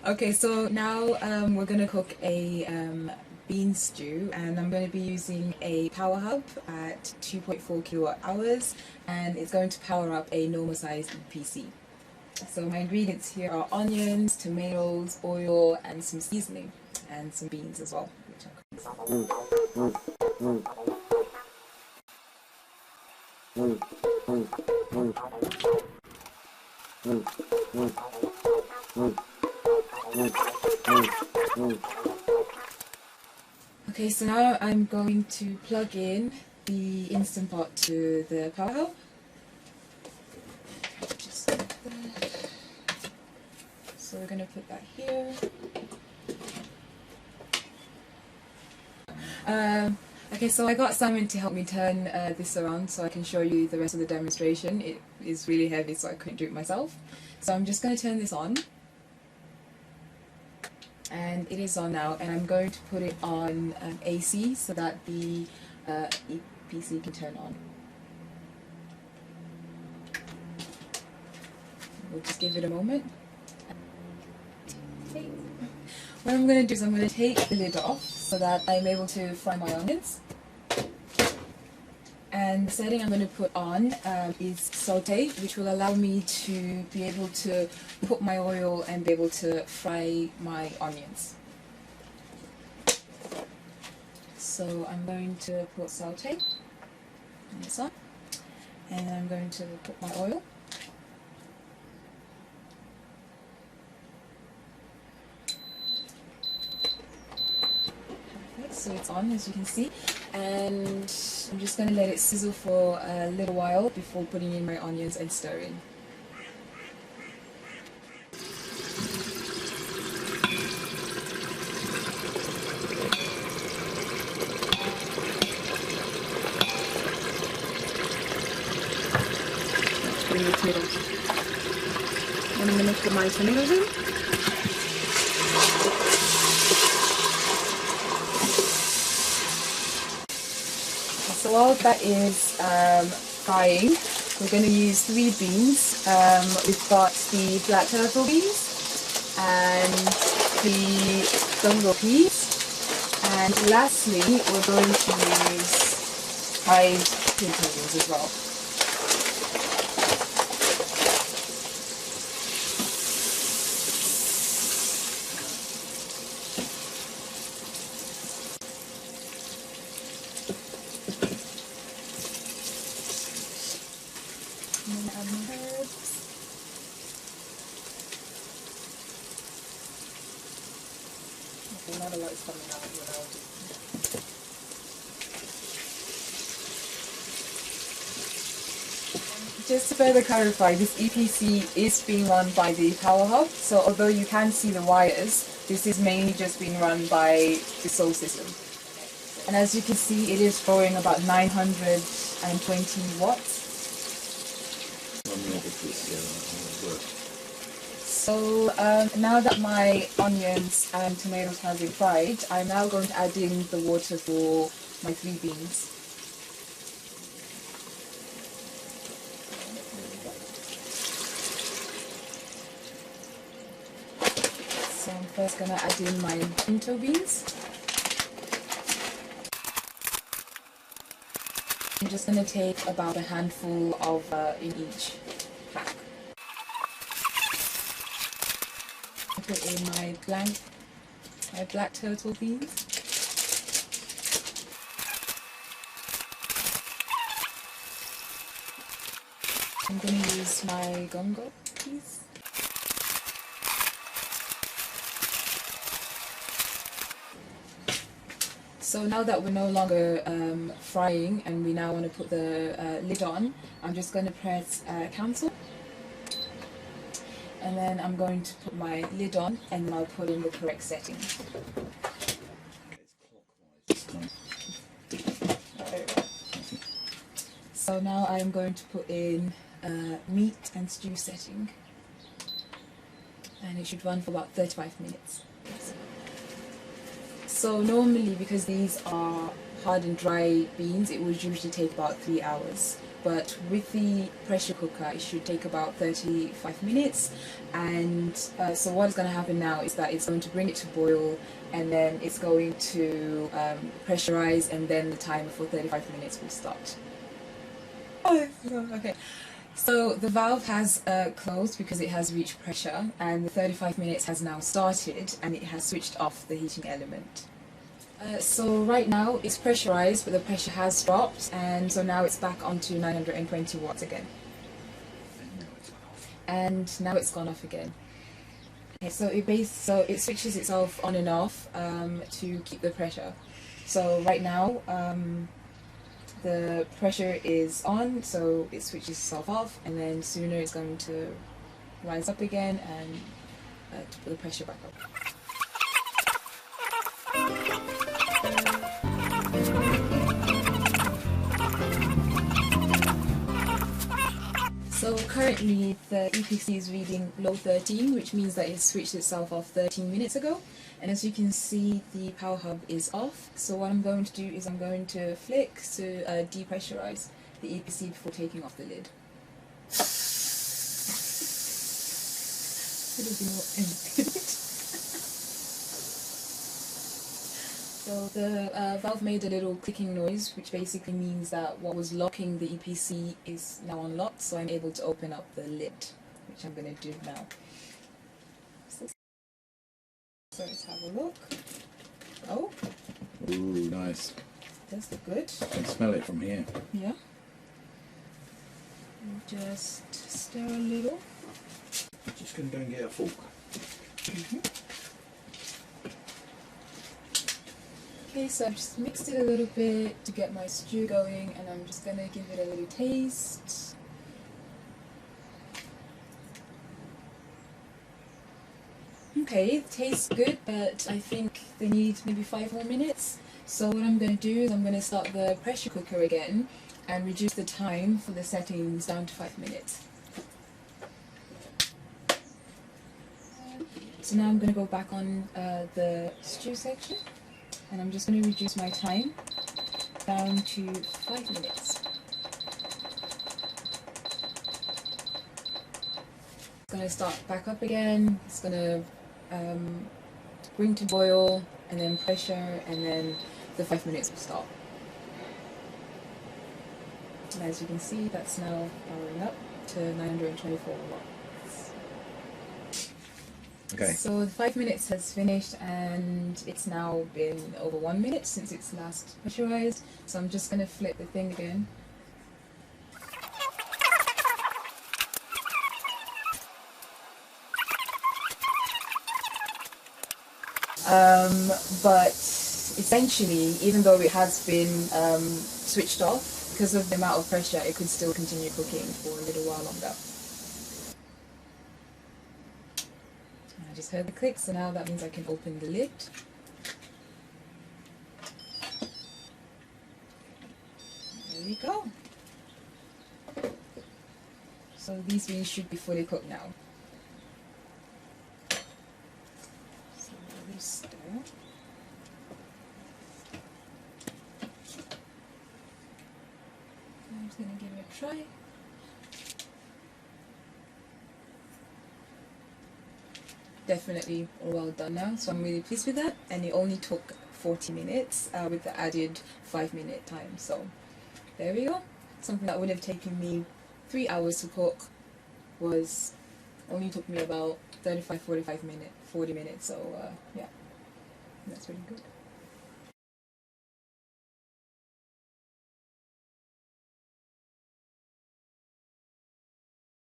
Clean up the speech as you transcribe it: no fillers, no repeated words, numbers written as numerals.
Okay, so now we're going to cook a bean stew, and I'm going to be using a power hub at 2.4 kilowatt hours, and it's going to power up a normal sized PC. So my ingredients here are onions, tomatoes, oil, and some seasoning, and some beans as well. Okay, so now I'm going to plug in the Instant Pot to the power hub. Just like that. So we're going to put that here. Okay, so I got Simon to help me turn this around so I can show you the rest of the demonstration. It is really heavy, so I couldn't do it myself. So I'm just going to turn this on. And it is on now, and I'm going to put it on AC so that the PC can turn on. We'll just give it a moment. Okay. What I'm going to do is I'm going to take the lid off so that I'm able to fry my onions. And the setting I'm going to put on is saute, which will allow me to be able to put my oil and be able to fry my onions. So I'm going to put saute on this one, and I'm going to put my oil. Perfect, so it's on, as you can see, and I'm just going to let it sizzle for a little while before putting in my onions and stirring. Putting the tomatoes. And I'm going to put my tomatoes in. So while that is frying, we're going to use 3 beans. We've got the black turtle beans and the Gamos peas, and lastly we're going to use 5 pinto beans as well. And then add my herbs. Okay, not a lot is coming out without it. Just to further clarify, this EPC is being run by the power hub, so although you can see the wires, this is mainly just being run by the solar system. And as you can see, it is drawing about 920 watts. So now that my onions and tomatoes have been fried, I'm now going to add in the water for my 3 beans. So I'm first going to add in my pinto beans. I'm just going to take about a handful of in each pack. I put in my black turtle beans. I'm going to use my Gamos peas. So now that we're no longer frying and we now want to put the lid on, I'm just going to press cancel. And then I'm going to put my lid on, and then I'll put in the correct setting. So now I'm going to put in meat and stew setting. And it should run for about 35 minutes. So normally, because these are hard and dry beans, it would usually take about 3 hours. but with the pressure cooker it should take about 35 minutes. And so what's going to happen now is that it's going to bring it to boil, and then it's going to pressurize, and then the timer for 35 minutes will start. Oh, okay. So the valve has closed because it has reached pressure, and the 35 minutes has now started, and it has switched off the heating element. So right now it's pressurized, but the pressure has dropped, and so now it's back onto 920 watts again. And now it's gone off again. Okay, so it switches itself on and off to keep the pressure. So right now the pressure is on, so it switches itself off, and then sooner it's going to rise up again and to put the pressure back up. So currently the EPC is reading low 13, which means that it switched itself off 13 minutes ago. And as you can see, the power hub is off. So what I'm going to do is I'm going to flick to depressurize the EPC before taking off the lid. So the valve made a little clicking noise, which basically means that what was locking the EPC is now unlocked, so I'm able to open up the lid, which I'm going to do now. So let's have a look. Oh. Ooh, nice. Does look good. I can smell it from here. Yeah. Just stir a little. Just going to go and get a fork. Okay, so I've just mixed it a little bit to get my stew going, and I'm just going to give it a little taste. Okay, it tastes good, but I think they need maybe 5 more minutes. So what I'm going to do is I'm going to start the pressure cooker again and reduce the time for the settings down to 5 minutes. So now I'm going to go back on the stew section, and I'm just going to reduce my time down to 5 minutes. It's going to start back up again. It's going to bring to boil, and then pressure, and then the 5 minutes will stop. And as you can see, that's now powering up to 924 watts. Okay. So the 5 minutes has finished, and it's now been over 1 minute since it's last pressurized. So I'm just going to flip the thing again. But essentially, even though it has been switched off, because of the amount of pressure, it could still continue cooking for a little while longer. I just heard the click, so now that means I can open the lid. There we go. So these beans should be fully cooked now. So a little stir. I'm just going to give it a try. Definitely all well done now, so I'm really pleased with that, and it only took 40 minutes with the added 5-minute time. So there we go. Something that would have taken me 3 hours to cook only took me about 35-40 minutes. So yeah, that's really good.